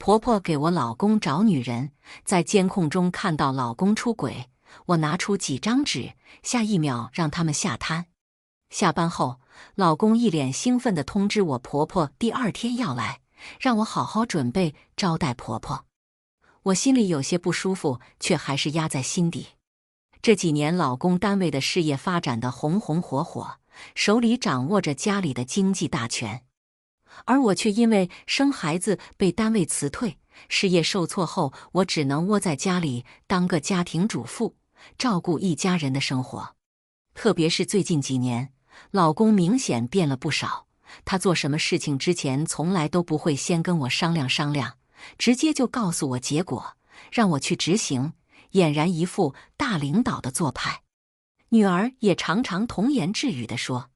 婆婆给我老公找女人，在监控中看到老公出轨，我拿出几张纸，下一秒让他们下摊。下班后，老公一脸兴奋地通知我婆婆第二天要来，让我好好准备招待婆婆。我心里有些不舒服，却还是压在心底。这几年老公单位的事业发展得红红火火，手里掌握着家里的经济大权，而我却因为生孩子被单位辞退，事业受挫后，我只能窝在家里当个家庭主妇，照顾一家人的生活。特别是最近几年，老公明显变了不少，他做什么事情之前从来都不会先跟我商量商量，直接就告诉我结果，让我去执行，俨然一副大领导的做派。女儿也常常童言稚语地说，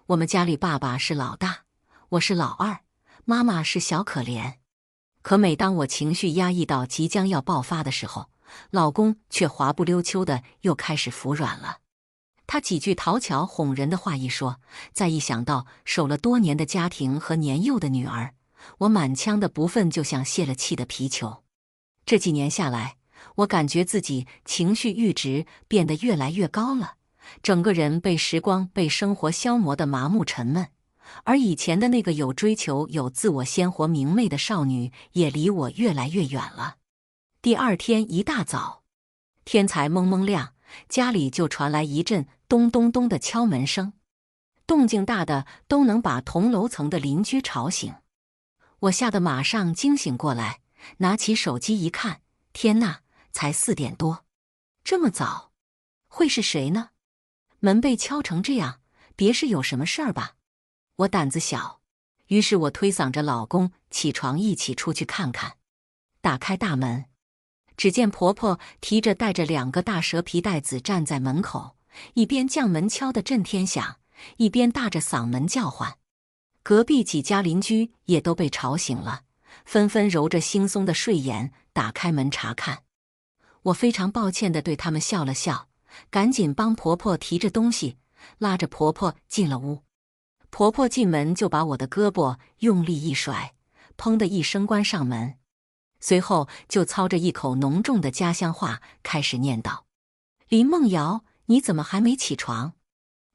我们家里爸爸是老大，我是老二，妈妈是小可怜。可每当我情绪压抑到即将要爆发的时候，老公却滑不溜秋的又开始服软了。他几句讨巧哄人的话一说，再一想到守了多年的家庭和年幼的女儿，我满腔的不忿就像泄了气的皮球。这几年下来，我感觉自己情绪阈值变得越来越高了，整个人被时光被生活消磨得麻木沉闷，而以前的那个有追求有自我鲜活明媚的少女也离我越来越远了。第二天一大早，天才蒙蒙亮，家里就传来一阵咚咚咚的敲门声，动静大的都能把同楼层的邻居吵醒。我吓得马上惊醒过来，拿起手机一看，天哪，才4点多，这么早，会是谁呢？门被敲成这样，别是有什么事儿吧？我胆子小，于是我推搡着老公起床一起出去看看。打开大门，只见婆婆提着带着2个大蛇皮袋子站在门口，一边将门敲得震天响，一边大着嗓门叫唤。隔壁几家邻居也都被吵醒了，纷纷揉着惺忪的睡眼打开门查看。我非常抱歉地对他们笑了笑，赶紧帮婆婆提着东西，拉着婆婆进了屋。婆婆进门就把我的胳膊用力一甩，砰的一声关上门，随后就操着一口浓重的家乡话开始念叨：林梦瑶，你怎么还没起床？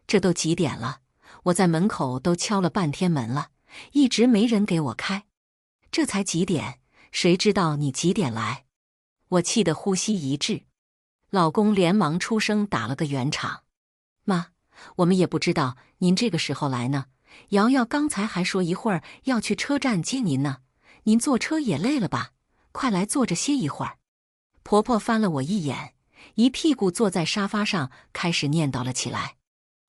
这都几点了？我在门口都敲了半天门了，一直没人给我开。这才几点，谁知道你几点来？我气得呼吸一滞。老公连忙出声打了个圆场：妈，我们也不知道您这个时候来呢，瑶瑶刚才还说一会儿要去车站接您呢，您坐车也累了吧，快来坐着歇一会儿。婆婆翻了我一眼，一屁股坐在沙发上，开始念叨了起来：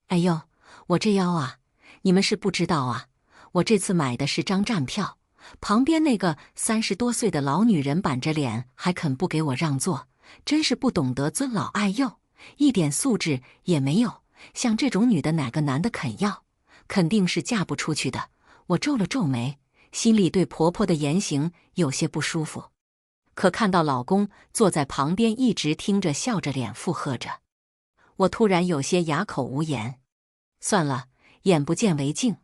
哎呦，我这腰啊，你们是不知道啊，我这次买的是张站票，旁边那个30多岁的老女人板着脸还肯不给我让座，真是不懂得尊老爱幼，一点素质也没有，像这种女的哪个男的肯要，肯定是嫁不出去的。我皱了皱眉，心里对婆婆的言行有些不舒服，可看到老公坐在旁边一直听着笑着脸附和着，我突然有些哑口无言。算了，眼不见为净。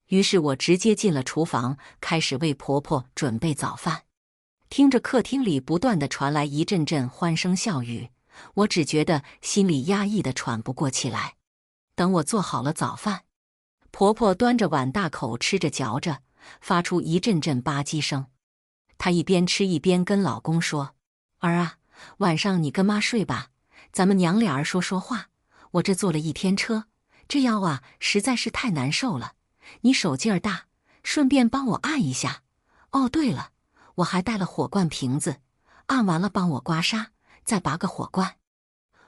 于是我直接进了厨房，开始为婆婆准备早饭。听着客厅里不断地传来一阵阵欢声笑语，我只觉得心里压抑得喘不过气来。等我做好了早饭，婆婆端着碗大口吃着嚼着，发出一阵阵吧唧声。她一边吃一边跟老公说：儿啊，晚上你跟妈睡吧，咱们娘俩儿说说话。我这坐了一天车，这腰啊实在是太难受了，你手劲儿大，顺便帮我按一下。哦，对了，我还带了火罐瓶子，按完了帮我刮痧，再拔个火罐。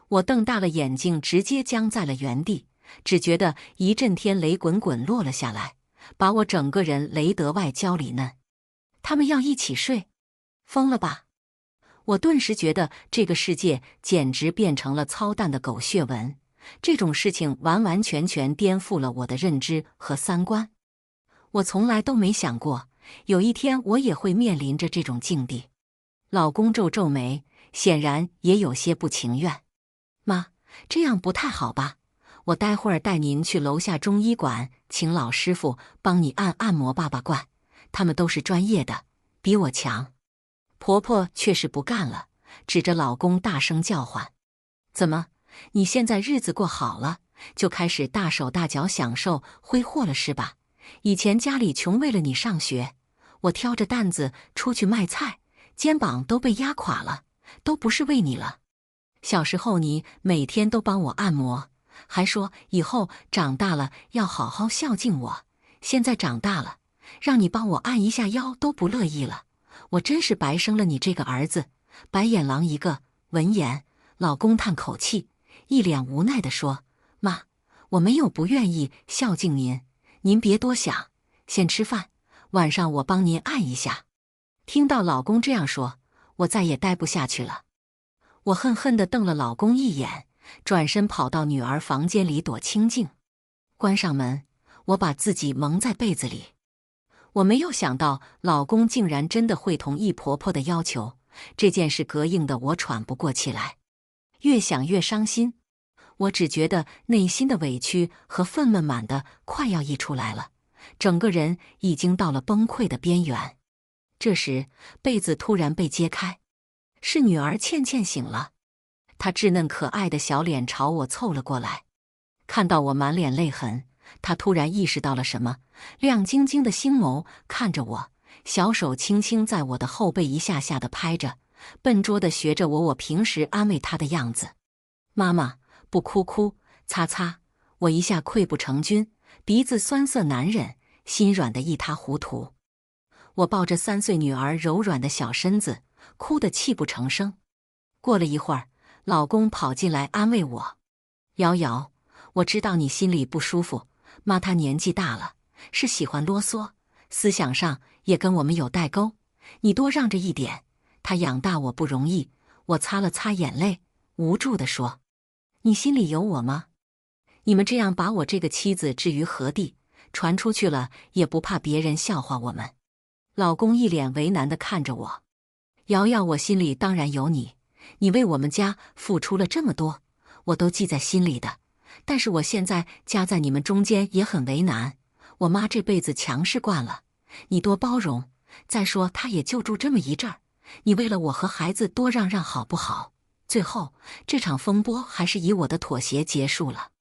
我瞪大了眼睛，直接僵在了原地，只觉得一阵天雷滚滚落了下来，把我整个人雷得外焦里嫩。他们要一起睡？疯了吧！我顿时觉得这个世界简直变成了操蛋的狗血文，这种事情完完全全颠覆了我的认知和三观。我从来都没想过，有一天我也会面临着这种境地。老公皱皱眉，显然也有些不情愿。妈，这样不太好吧？我待会儿带您去楼下中医馆，请老师傅帮你按摩拔拔罐，他们都是专业的，比我强。婆婆却是不干了，指着老公大声叫唤：“怎么，你现在日子过好了，就开始大手大脚享受挥霍了是吧？以前家里穷，为了你上学，我挑着担子出去卖菜，肩膀都被压垮了，都不是为你了。小时候你每天都帮我按摩，还说以后长大了要好好孝敬我，现在长大了，让你帮我按一下腰都不乐意了，我真是白生了你这个儿子，白眼狼一个。”闻言，老公叹口气，一脸无奈地说：“妈，我没有不愿意孝敬您，您别多想，先吃饭，晚上我帮您按一下。”听到老公这样说，我再也待不下去了。我恨恨地瞪了老公一眼，转身跑到女儿房间里躲清静。关上门，我把自己蒙在被子里。我没有想到老公竟然真的会同意婆婆的要求，这件事膈应的我喘不过气来，越想越伤心。我只觉得内心的委屈和愤懑满的快要溢出来了，整个人已经到了崩溃的边缘。这时，被子突然被揭开，是女儿倩倩醒了。她稚嫩可爱的小脸朝我凑了过来，看到我满脸泪痕，她突然意识到了什么，亮晶晶的星眸看着我，小手轻轻在我的后背一下下的拍着，笨拙地学着我平时安慰她的样子：“妈妈，不哭哭，擦擦。”我一下溃不成军，鼻子酸涩难忍，心软得一塌糊涂。我抱着3岁女儿柔软的小身子，哭得泣不成声。过了一会儿，老公跑进来安慰我：“瑶瑶，我知道你心里不舒服，妈她年纪大了，是喜欢啰嗦，思想上也跟我们有代沟，你多让着一点，她养大我不容易。”我擦了擦眼泪，无助地说：“你心里有我吗？你们这样把我这个妻子置于何地？传出去了也不怕别人笑话我们？”老公一脸为难地看着我：“瑶瑶，我心里当然有你，你为我们家付出了这么多，我都记在心里的。但是我现在夹在你们中间也很为难，我妈这辈子强势惯了，你多包容。再说她也就住这么一阵儿，你为了我和孩子多让让好不好？最后这场风波还是以我的妥协结束了。”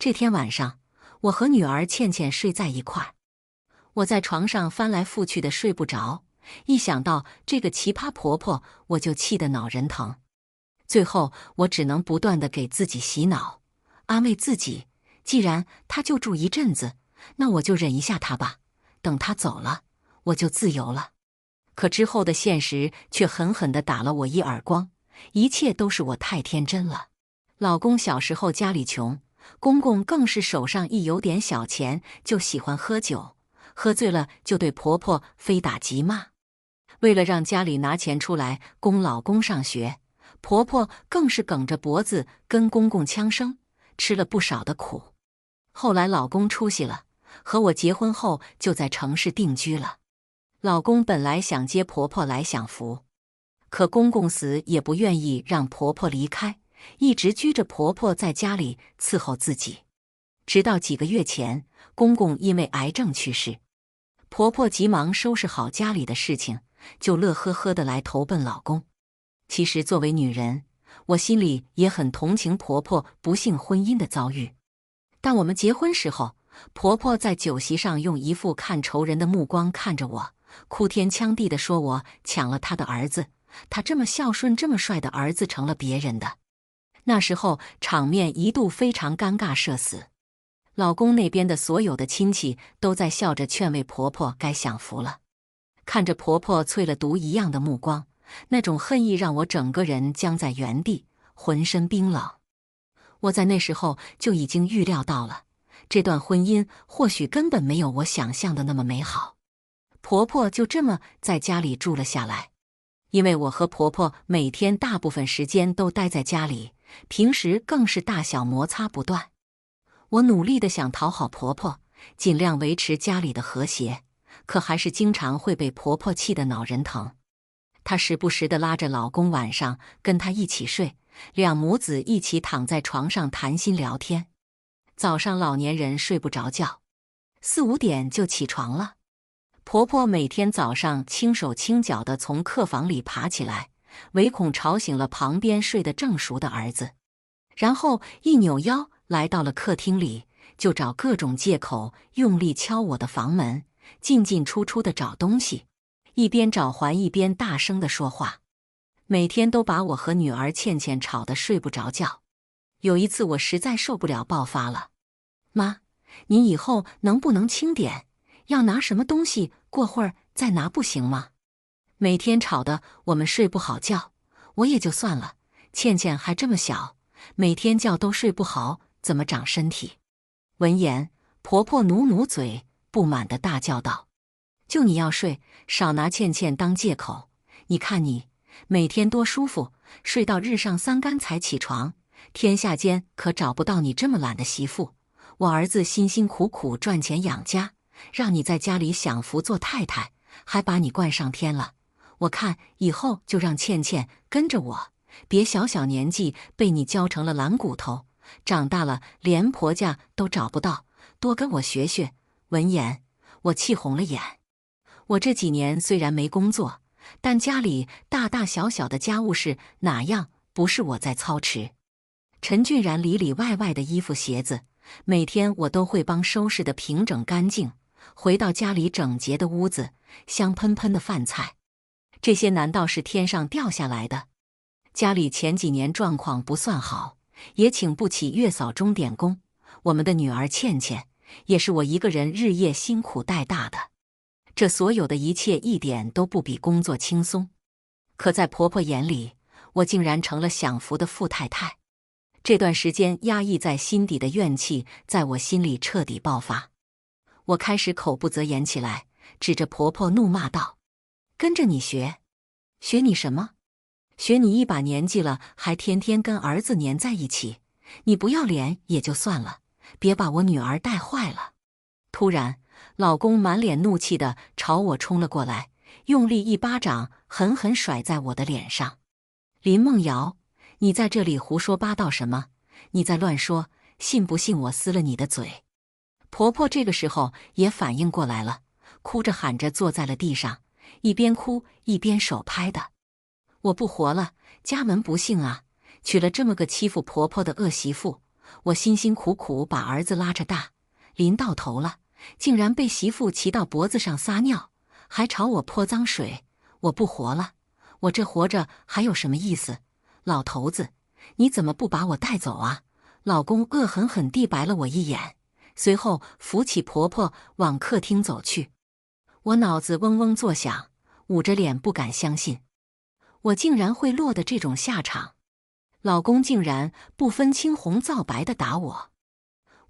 这天晚上，我和女儿倩倩睡在一块儿。我在床上翻来覆去的睡不着，一想到这个奇葩婆婆，我就气得脑仁疼。最后，我只能不断地给自己洗脑，安慰自己：既然她就住一阵子，那我就忍一下她吧，等她走了，我就自由了。可之后的现实却狠狠地打了我一耳光，一切都是我太天真了。老公小时候家里穷，公公更是手上一有点小钱就喜欢喝酒，喝醉了就对婆婆非打即骂。为了让家里拿钱出来供老公上学，婆婆更是梗着脖子跟公公呛声，吃了不少的苦。后来老公出息了，和我结婚后就在城市定居了。老公本来想接婆婆来享福，可公公死也不愿意让婆婆离开，一直拘着婆婆在家里伺候自己。直到几个月前，公公因为癌症去世，婆婆急忙收拾好家里的事情，就乐呵呵地来投奔老公。其实作为女人，我心里也很同情婆婆不幸婚姻的遭遇。但我们结婚时候，婆婆在酒席上用一副看仇人的目光看着我，哭天抢地地说我抢了她的儿子，她这么孝顺这么帅的儿子成了别人的。那时候场面一度非常尴尬社死。老公那边的所有的亲戚都在笑着劝慰婆婆该享福了。看着婆婆淬了毒一样的目光，那种恨意让我整个人僵在原地，浑身冰冷。我在那时候就已经预料到了，这段婚姻或许根本没有我想象的那么美好。婆婆就这么在家里住了下来，因为我和婆婆每天大部分时间都待在家里，平时更是大小摩擦不断。我努力地想讨好婆婆，尽量维持家里的和谐，可还是经常会被婆婆气得脑仁疼。她时不时地拉着老公晚上跟她一起睡，两母子一起躺在床上谈心聊天。早上老年人睡不着觉，4、5点就起床了。婆婆每天早上轻手轻脚地从客房里爬起来，唯恐吵醒了旁边睡得正熟的儿子，然后一扭腰来到了客厅里，就找各种借口用力敲我的房门，进进出出地找东西，一边找还一边大声地说话，每天都把我和女儿倩倩吵得睡不着觉。有一次我实在受不了爆发了，妈，您以后能不能轻点？要拿什么东西过会儿再拿不行吗？每天吵得我们睡不好觉，我也就算了，倩倩还这么小，每天觉都睡不好，怎么长身体？闻言，婆婆努努嘴，不满地大叫道：就你要睡，少拿倩倩当借口，你看你每天多舒服，睡到日上三竿才起床，天下间可找不到你这么懒的媳妇。我儿子辛辛苦苦赚钱养家，让你在家里享福做太太，还把你惯上天了。我看以后就让倩倩跟着我，别小小年纪被你教成了懒骨头，长大了连婆家都找不到，多跟我学学。闻言，我气红了眼。我这几年虽然没工作，但家里大大小小的家务事哪样不是我在操持？陈俊然里里外外的衣服鞋子，每天我都会帮收拾得平整干净，回到家里整洁的屋子，香喷喷的饭菜，这些难道是天上掉下来的？家里前几年状况不算好，也请不起月嫂钟点工，我们的女儿倩倩也是我一个人日夜辛苦带大的，这所有的一切一点都不比工作轻松。可在婆婆眼里，我竟然成了享福的富太太。这段时间压抑在心底的怨气在我心里彻底爆发，我开始口不择言起来，指着婆婆怒骂道：跟着你学？学你什么？学你一把年纪了还天天跟儿子黏在一起，你不要脸也就算了，别把我女儿带坏了。突然，老公满脸怒气地朝我冲了过来，用力一巴掌狠狠甩在我的脸上。林梦瑶，你在这里胡说八道什么？你在乱说，信不信我撕了你的嘴？婆婆这个时候也反应过来了，哭着喊着坐在了地上，一边哭一边手拍的。我不活了，家门不幸啊，娶了这么个欺负婆婆的恶媳妇，我辛辛苦苦把儿子拉扯大，临到头了，竟然被媳妇骑到脖子上撒尿，还朝我泼脏水，我不活了，我这活着还有什么意思？老头子，你怎么不把我带走啊？老公恶狠狠地白了我一眼，随后扶起婆婆往客厅走去。我脑子嗡嗡作响，捂着脸不敢相信，我竟然会落得这种下场。老公竟然不分青红皂白地打我。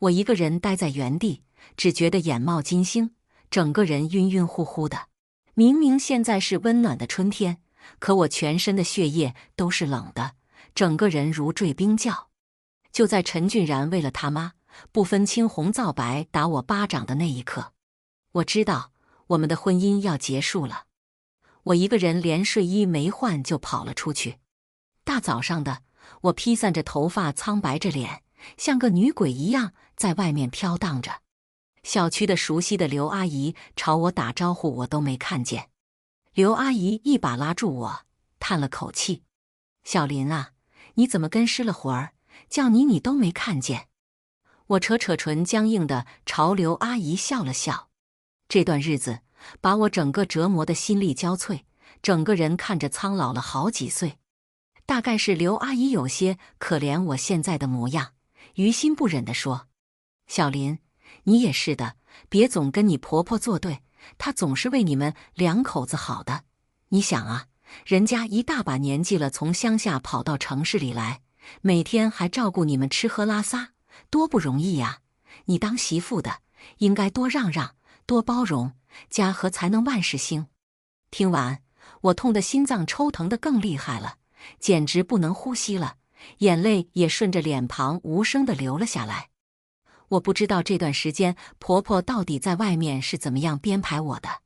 我一个人待在原地，只觉得眼冒金星，整个人晕晕乎乎的。明明现在是温暖的春天，可我全身的血液都是冷的，整个人如坠冰窖。就在陈俊然为了他妈不分青红皂白打我巴掌的那一刻，我知道我们的婚姻要结束了。我一个人连睡衣没换就跑了出去。大早上的，我披散着头发，苍白着脸，像个女鬼一样在外面飘荡着。小区的熟悉的刘阿姨朝我打招呼，我都没看见。刘阿姨一把拉住我，叹了口气：小林啊，你怎么跟失了魂儿？叫你都没看见。我扯扯唇，僵硬地朝刘阿姨笑了笑。这段日子把我整个折磨得心力交瘁，整个人看着苍老了好几岁。大概是刘阿姨有些可怜我现在的模样，于心不忍地说：小林，你也是的，别总跟你婆婆作对，她总是为你们两口子好的。你想啊，人家一大把年纪了，从乡下跑到城市里来，每天还照顾你们吃喝拉撒，多不容易呀！你当媳妇的，应该多让让，多包容，家和才能万事兴。听完，我痛得心脏抽疼得更厉害了，简直不能呼吸了，眼泪也顺着脸庞无声地流了下来。我不知道这段时间婆婆到底在外面是怎么样编排我的，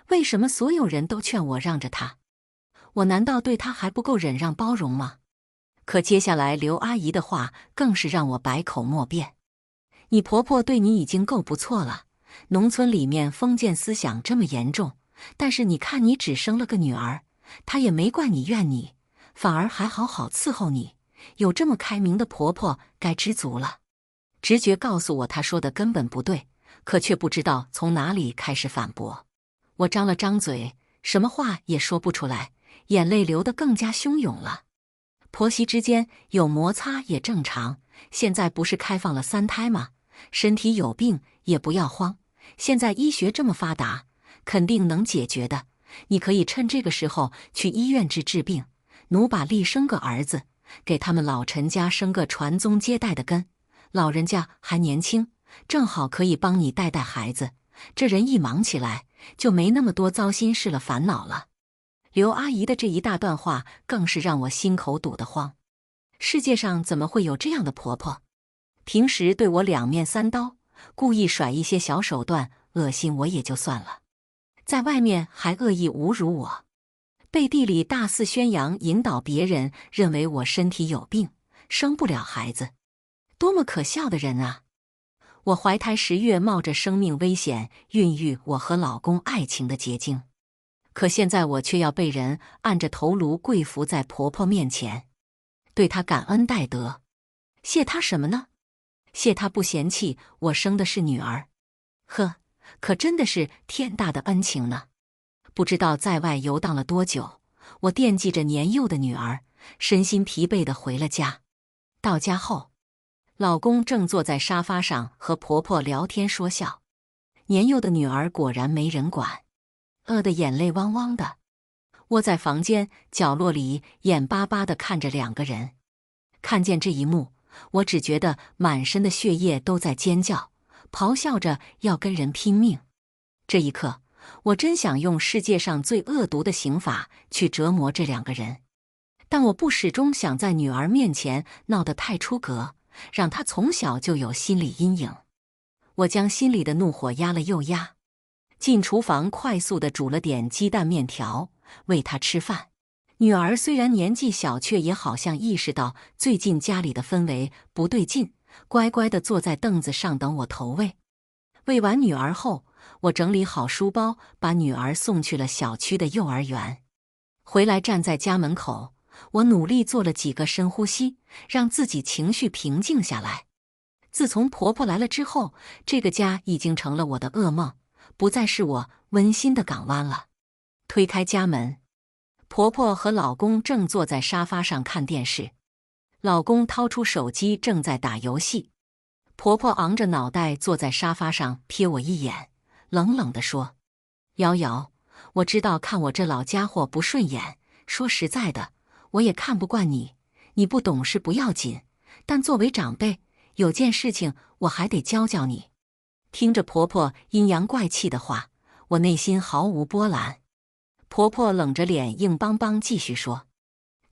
为什么所有人都劝我让着她？我难道对她还不够忍让包容吗？可接下来刘阿姨的话更是让我百口莫辩。你婆婆对你已经够不错了，农村里面封建思想这么严重，但是你看你只生了个女儿，她也没怪你怨你，反而还好好伺候你，有这么开明的婆婆该知足了。直觉告诉我她说的根本不对，可却不知道从哪里开始反驳。我张了张嘴，什么话也说不出来，眼泪流得更加汹涌了。婆媳之间有摩擦也正常，现在不是开放了3胎吗？身体有病也不要慌，现在医学这么发达，肯定能解决的。你可以趁这个时候去医院治病，努把力生个儿子，给他们老陈家生个传宗接代的根。老人家还年轻，正好可以帮你带带孩子，这人一忙起来，就没那么多糟心事了烦恼了。刘阿姨的这一大段话更是让我心口堵得慌。世界上怎么会有这样的婆婆？平时对我两面三刀，故意甩一些小手段，恶心我也就算了，在外面还恶意侮辱我，背地里大肆宣扬，引导别人认为我身体有病，生不了孩子，多么可笑的人啊！我怀胎10月，冒着生命危险孕育我和老公爱情的结晶，可现在我却要被人按着头颅跪伏在婆婆面前，对她感恩戴德。谢她什么呢？谢她不嫌弃我生的是女儿。呵，可真的是天大的恩情呢。不知道在外游荡了多久，我惦记着年幼的女儿，身心疲惫地回了家。到家后，老公正坐在沙发上和婆婆聊天说笑，年幼的女儿果然没人管，饿得眼泪汪汪的，窝在房间角落里眼巴巴地看着2个人。看见这一幕，我只觉得满身的血液都在尖叫，咆哮着要跟人拼命。这一刻，我真想用世界上最恶毒的刑法去折磨这2个人，但我不始终想在女儿面前闹得太出格，让她从小就有心理阴影。我将心里的怒火压了又压，进厨房快速地煮了点鸡蛋面条，喂她吃饭。女儿虽然年纪小，却也好像意识到最近家里的氛围不对劲，乖乖地坐在凳子上等我投喂。喂完女儿后，我整理好书包，把女儿送去了小区的幼儿园。回来站在家门口，我努力做了几个深呼吸，让自己情绪平静下来。自从婆婆来了之后，这个家已经成了我的噩梦，不再是我温馨的港湾了。推开家门，婆婆和老公正坐在沙发上看电视，老公掏出手机正在打游戏。婆婆昂着脑袋坐在沙发上瞥我一眼，冷冷地说：“瑶瑶，我知道看我这老家伙不顺眼，说实在的，我也看不惯你。你不懂事不要紧，但作为长辈，有件事情我还得教教你。”听着婆婆阴阳怪气的话，我内心毫无波澜。婆婆冷着脸硬邦邦继续说：“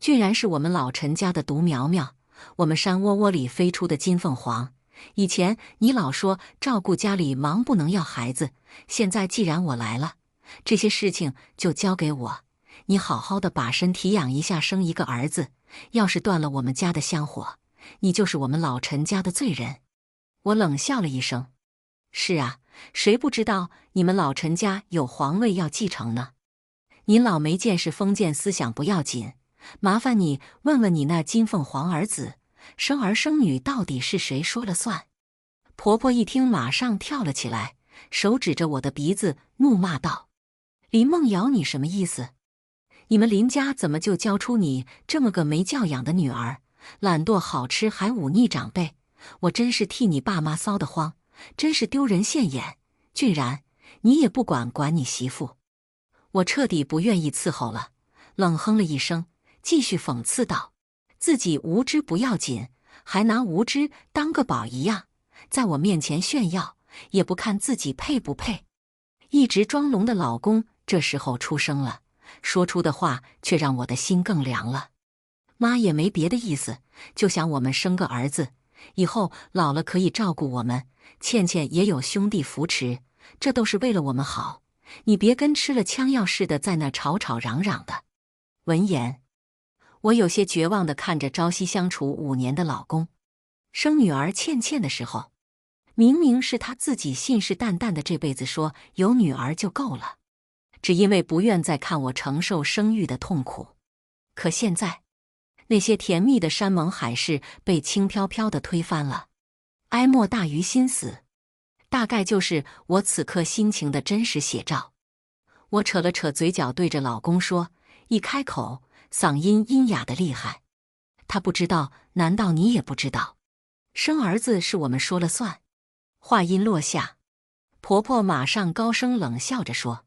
居然是我们老陈家的独苗苗，我们山窝窝里飞出的金凤凰。以前你老说照顾家里忙不能要孩子，现在既然我来了，这些事情就交给我，你好好的把身体养一下，生一个儿子。要是断了我们家的香火，你就是我们老陈家的罪人。”我冷笑了一声：“是啊，谁不知道你们老陈家有皇位要继承呢？你老没见识封建思想不要紧，麻烦你问问你那金凤凰儿子，生儿生女到底是谁说了算？”婆婆一听马上跳了起来，手指着我的鼻子怒骂道：“林梦瑶，你什么意思？你们林家怎么就教出你这么个没教养的女儿，懒惰好吃还忤逆长辈？我真是替你爸妈臊得慌，真是丢人现眼！居然你也不管你媳妇！”我彻底不愿意伺候了，冷哼了一声，继续讽刺道：“自己无知不要紧，还拿无知当个宝一样，在我面前炫耀，也不看自己配不配。”一直装聋的老公这时候出声了，说出的话却让我的心更凉了。妈也没别的意思，就想我们生个儿子，以后老了可以照顾我们，倩倩也有兄弟扶持，这都是为了我们好。你别跟吃了枪药似的在那吵吵嚷嚷的。闻言，我有些绝望地看着朝夕相处5年的老公。生女儿倩倩的时候，明明是他自己信誓旦旦的这辈子说有女儿就够了，只因为不愿再看我承受生育的痛苦。可现在，那些甜蜜的山盟海誓被轻飘飘地推翻了。哀莫大于心死，大概就是我此刻心情的真实写照。我扯了扯嘴角，对着老公说，一开口，嗓音阴哑的厉害。他不知道，难道你也不知道？生儿子是我们说了算。话音落下，婆婆马上高声冷笑着说：“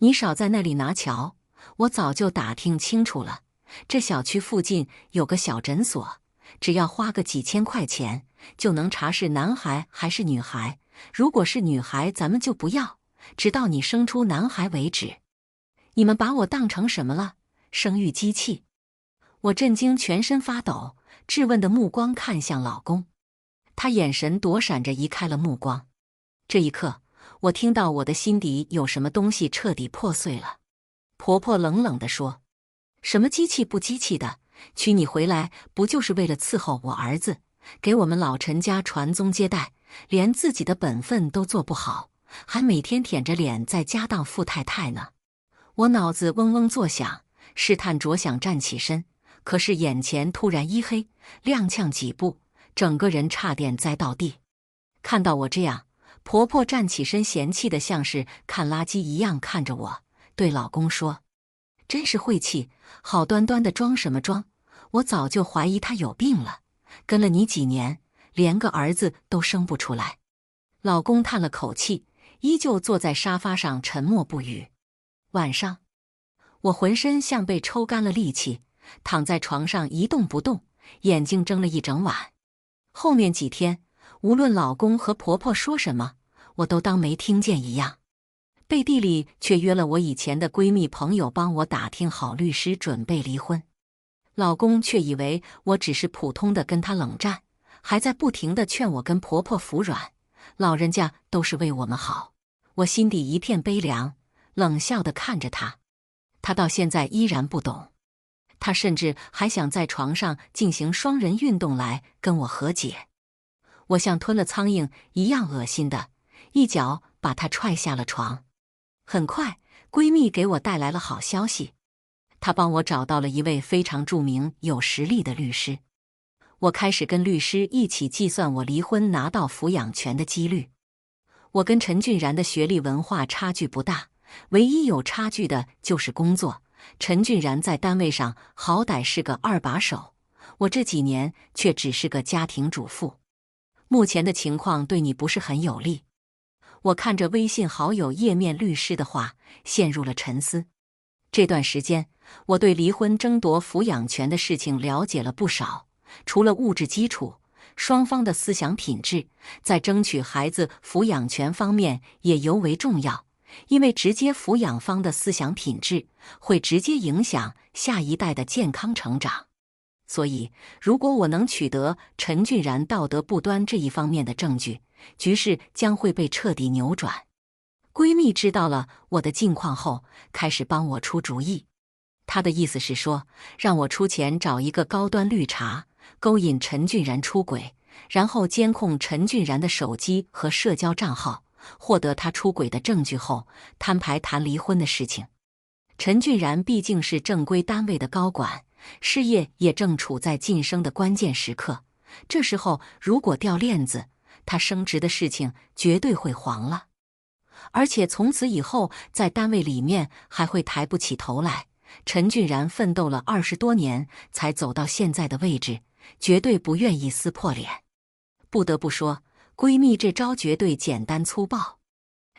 你少在那里拿瞧，我早就打听清楚了，这小区附近有个小诊所，只要花个几千块钱，就能查是男孩还是女孩。如果是女孩，咱们就不要，直到你生出男孩为止。你们把我当成什么了？生育机器？”我震惊，全身发抖，质问的目光看向老公。他眼神躲闪着移开了目光。这一刻，我听到我的心底有什么东西彻底破碎了。婆婆冷冷地说：“什么机器不机器的？娶你回来不就是为了伺候我儿子，给我们老陈家传宗接代，连自己的本分都做不好，还每天舔着脸在家当富太太呢？”我脑子嗡嗡作响，试探着想站起身，可是眼前突然一黑，踉跄几步，整个人差点栽到地。看到我这样，婆婆站起身，嫌弃的像是看垃圾一样看着我，对老公说：“真是晦气，好端端的装什么装？我早就怀疑他有病了，跟了你几年，连个儿子都生不出来。”老公叹了口气，依旧坐在沙发上沉默不语。晚上，我浑身像被抽干了力气，躺在床上一动不动，眼睛睁了一整晚。后面几天，无论老公和婆婆说什么，我都当没听见一样。背地里却约了我以前的闺蜜朋友帮我打听好律师，准备离婚。老公却以为我只是普通的跟他冷战，还在不停地劝我跟婆婆服软，老人家都是为我们好。我心底一片悲凉，冷笑地看着他。他到现在依然不懂，他甚至还想在床上进行双人运动来跟我和解。我像吞了苍蝇一样恶心的，一脚把他踹下了床。很快，闺蜜给我带来了好消息，她帮我找到了一位非常著名、有实力的律师。我开始跟律师一起计算我离婚拿到抚养权的几率。我跟陈俊然的学历文化差距不大，唯一有差距的就是工作。陈俊然在单位上好歹是个二把手，我这几年却只是个家庭主妇。目前的情况对你不是很有利。我看着微信好友页面律师的话，陷入了沉思。这段时间，我对离婚争夺抚养权的事情了解了不少，除了物质基础，双方的思想品质，在争取孩子抚养权方面也尤为重要。因为直接抚养方的思想品质会直接影响下一代的健康成长，所以如果我能取得陈俊然道德不端这一方面的证据，局势将会被彻底扭转。闺蜜知道了我的近况后，开始帮我出主意。她的意思是说，让我出钱找一个高端绿茶，勾引陈俊然出轨，然后监控陈俊然的手机和社交账号，获得他出轨的证据后，摊牌谈离婚的事情。陈俊然毕竟是正规单位的高管，事业也正处在晋升的关键时刻。这时候如果掉链子，他升职的事情绝对会黄了，而且从此以后在单位里面还会抬不起头来。陈俊然奋斗了20多年才走到现在的位置，绝对不愿意撕破脸。不得不说，闺蜜这招绝对简单粗暴，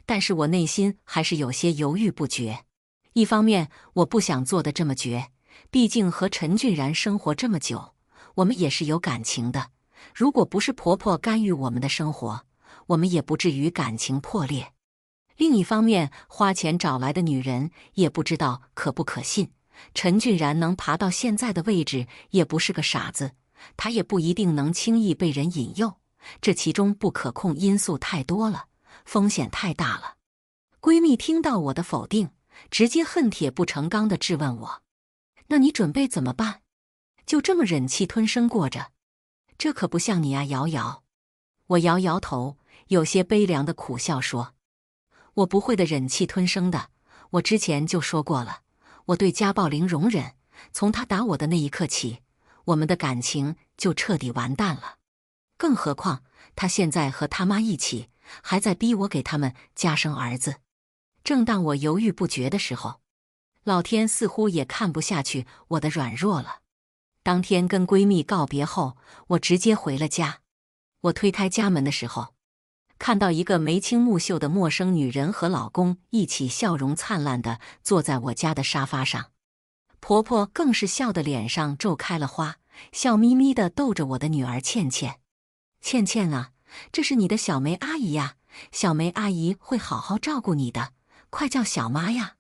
但是我内心还是有些犹豫不决。一方面，我不想做得这么绝，毕竟和陈俊然生活这么久，我们也是有感情的。如果不是婆婆干预我们的生活，我们也不至于感情破裂。另一方面，花钱找来的女人也不知道可不可信。陈俊然能爬到现在的位置，也不是个傻子，他也不一定能轻易被人引诱。这其中不可控因素太多了，风险太大了。闺蜜听到我的否定，直接恨铁不成钢地质问我：“那你准备怎么办？就这么忍气吞声过着？这可不像你啊！”瑶瑶，我摇摇头，有些悲凉的苦笑说：“我不会的，忍气吞声的。我之前就说过了，我对家暴零容忍。从他打我的那一刻起，我们的感情就彻底完蛋了。更何况他现在和他妈一起，还在逼我给他们加生儿子。”正当我犹豫不决的时候，老天似乎也看不下去我的软弱了。当天跟闺蜜告别后，我直接回了家。我推开家门的时候，看到一个眉清目秀的陌生女人和老公一起笑容灿烂地坐在我家的沙发上，婆婆更是笑得脸上皱开了花，笑眯眯地逗着我的女儿倩倩。倩倩啊，这是你的小梅阿姨呀，小梅阿姨会好好照顾你的，快叫小妈呀。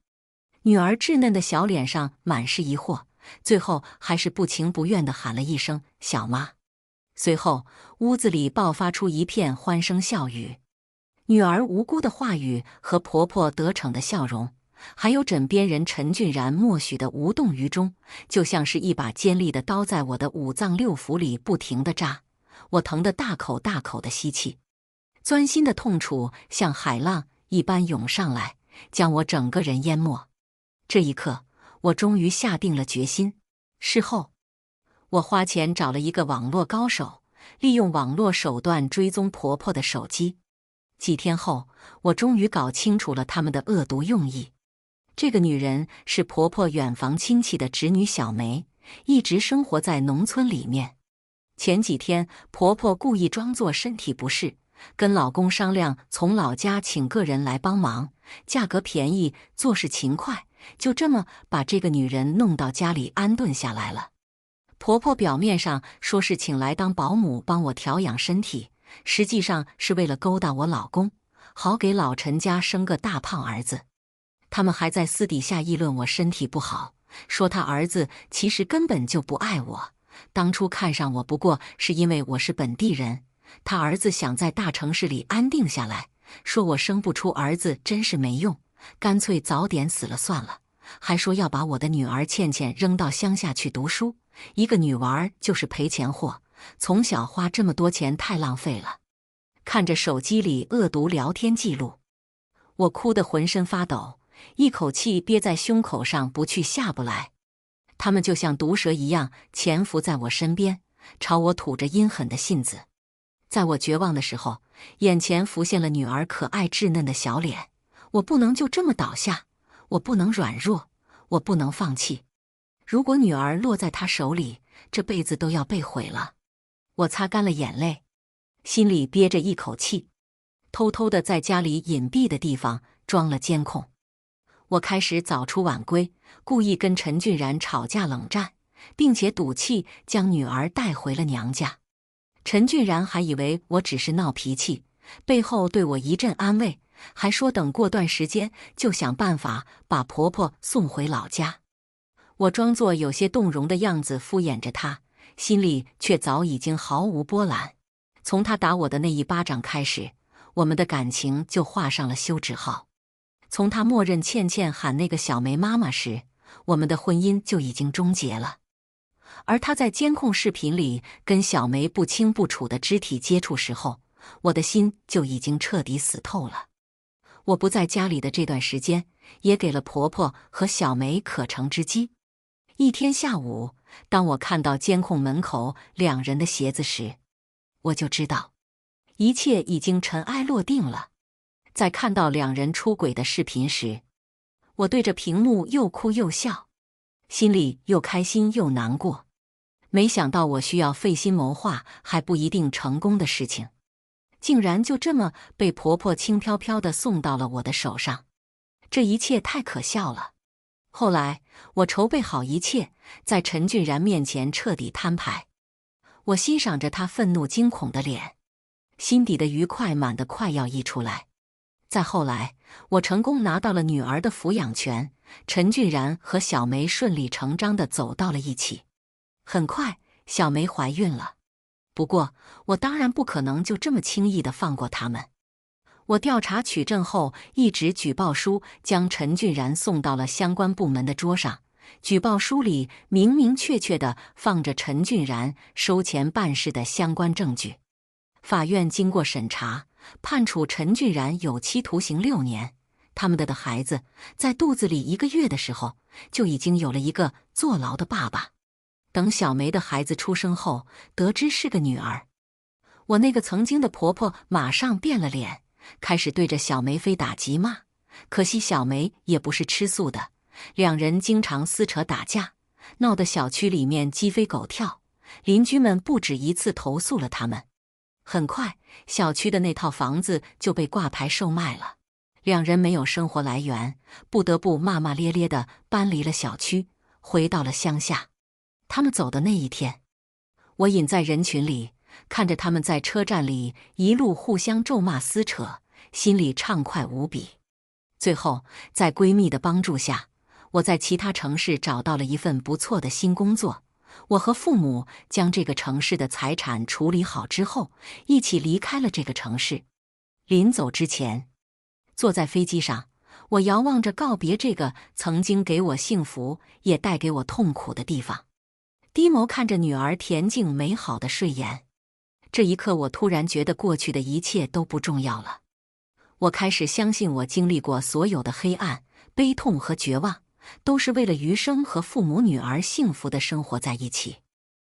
女儿稚嫩的小脸上满是疑惑，最后还是不情不愿地喊了一声小妈。随后屋子里爆发出一片欢声笑语，女儿无辜的话语和婆婆得逞的笑容，还有枕边人陈俊然默许的无动于衷，就像是一把尖利的刀在我的五脏六腑里不停地扎。我疼得大口大口地吸气，钻心的痛楚像海浪一般涌上来，将我整个人淹没。这一刻，我终于下定了决心。事后，我花钱找了一个网络高手，利用网络手段追踪婆婆的手机。几天后，我终于搞清楚了他们的恶毒用意。这个女人是婆婆远房亲戚的侄女小梅，一直生活在农村里面。前几天，婆婆故意装作身体不适，跟老公商量从老家请个人来帮忙，价格便宜，做事勤快，就这么把这个女人弄到家里安顿下来了。婆婆表面上说是请来当保姆帮我调养身体，实际上是为了勾搭我老公，好给老陈家生个大胖儿子。他们还在私底下议论我身体不好，说他儿子其实根本就不爱我，当初看上我不过是因为我是本地人，他儿子想在大城市里安定下来，说我生不出儿子真是没用，干脆早点死了算了，还说要把我的女儿倩倩扔到乡下去读书，一个女娃就是赔钱货，从小花这么多钱太浪费了。看着手机里恶毒聊天记录，我哭得浑身发抖，一口气憋在胸口上不去下不来。他们就像毒蛇一样潜伏在我身边，朝我吐着阴狠的信子。在我绝望的时候，眼前浮现了女儿可爱稚嫩的小脸。我不能就这么倒下，我不能软弱，我不能放弃。如果女儿落在她手里，这辈子都要被毁了。我擦干了眼泪，心里憋着一口气，偷偷地在家里隐蔽的地方装了监控。我开始早出晚归，故意跟陈俊然吵架冷战，并且赌气将女儿带回了娘家。陈俊然还以为我只是闹脾气，背后对我一阵安慰，还说等过段时间就想办法把婆婆送回老家。我装作有些动容的样子敷衍着他，心里却早已经毫无波澜。从他打我的那一巴掌开始，我们的感情就画上了休止号。从他默认倩倩喊那个小梅妈妈时，我们的婚姻就已经终结了。而他在监控视频里跟小梅不清不楚的肢体接触时候，我的心就已经彻底死透了。我不在家里的这段时间，也给了婆婆和小梅可乘之机。一天下午，当我看到监控门口两人的鞋子时，我就知道一切已经尘埃落定了。在看到两人出轨的视频时，我对着屏幕又哭又笑，心里又开心又难过。没想到我需要费心谋划还不一定成功的事情，竟然就这么被婆婆轻飘飘地送到了我的手上。这一切太可笑了。后来我筹备好一切，在陈俊然面前彻底摊牌。我欣赏着他愤怒惊恐的脸，心底的愉快满得快要溢出来。再后来，我成功拿到了女儿的抚养权，陈俊然和小梅顺理成章地走到了一起。很快，小梅怀孕了。不过，我当然不可能就这么轻易地放过他们。我调查取证后，一纸举报书将陈俊然送到了相关部门的桌上。举报书里明明确确地放着陈俊然收钱办事的相关证据。法院经过审查，判处陈俊然有期徒刑6年。他们的孩子在肚子里1个月的时候，就已经有了一个坐牢的爸爸。等小梅的孩子出生后，得知是个女儿，我那个曾经的婆婆马上变了脸，开始对着小梅非打即骂。可惜小梅也不是吃素的，两人经常撕扯打架，闹得小区里面鸡飞狗跳，邻居们不止一次投诉了他们。很快，小区的那套房子就被挂牌售卖了，两人没有生活来源，不得不骂骂咧咧地搬离了小区，回到了乡下。他们走的那一天，我隐在人群里，看着他们在车站里一路互相咒骂撕扯，心里畅快无比。最后，在闺蜜的帮助下，我在其他城市找到了一份不错的新工作。我和父母将这个城市的财产处理好之后，一起离开了这个城市。临走之前，坐在飞机上，我遥望着告别这个曾经给我幸福也带给我痛苦的地方，低眸看着女儿恬静美好的睡颜。这一刻，我突然觉得过去的一切都不重要了。我开始相信，我经历过所有的黑暗、悲痛和绝望，都是为了余生和父母女儿幸福的生活在一起。